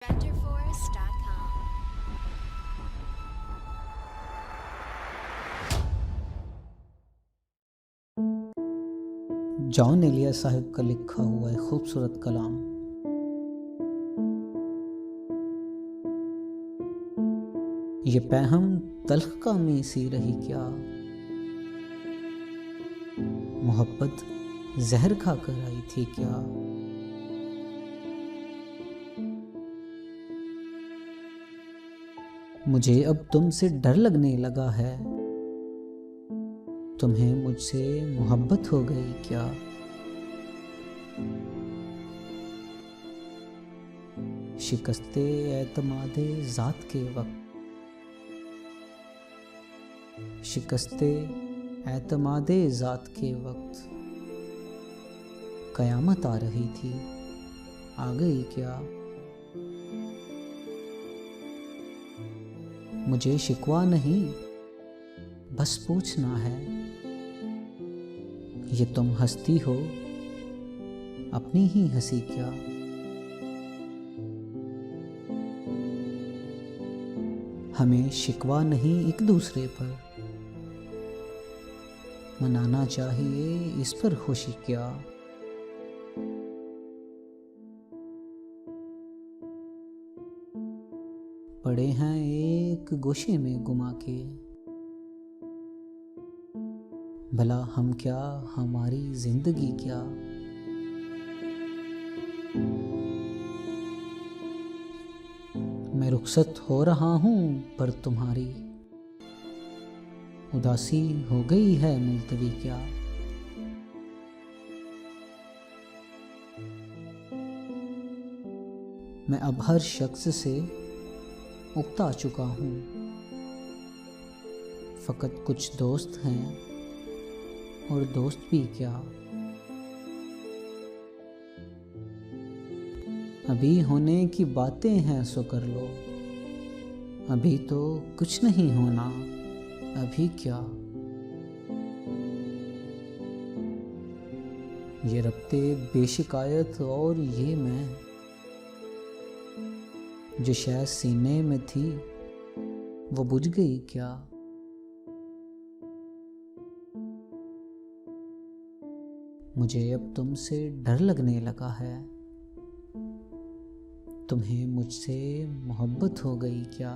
RenderForest.com। John Elia साहब का लिखा हुआ एक खूबसूरत कलाम। ये पैहम तल्ख का में सी रही क्या, मोहब्बत जहर खाकर आई थी क्या। मुझे अब तुमसे डर लगने लगा है, तुम्हें मुझसे मोहब्बत हो गई क्या। शिकस्ते एतमादे ज़ात के वक्त, शिकस्ते एतमादे ज़ात के वक्त कयामत आ रही थी, आ गई क्या। मुझे शिकवा नहीं, बस पूछना है, ये तुम हंसती हो अपनी ही हंसी क्या। हमें शिकवा नहीं एक दूसरे पर, मनाना चाहिए इस पर खुशी क्या। पड़े हैं एक गोशे में गुमा के, भला हम क्या हमारी जिंदगी क्या। मैं रुखसत हो रहा हूँ पर तुम्हारी उदासी हो गई है मुलतवी क्या। मैं अब हर शख्स से उकता चुका हूँ, फ़कत कुछ दोस्त हैं और दोस्त भी क्या। अभी होने की बातें हैं सो कर लो, अभी तो कुछ नहीं होना, अभी क्या। ये रब्ते बेशिकायत और ये मैं, जो शायद सीने में थी वो बुझ गई क्या। मुझे अब तुमसे डर लगने लगा है, तुम्हें मुझसे मोहब्बत हो गई क्या।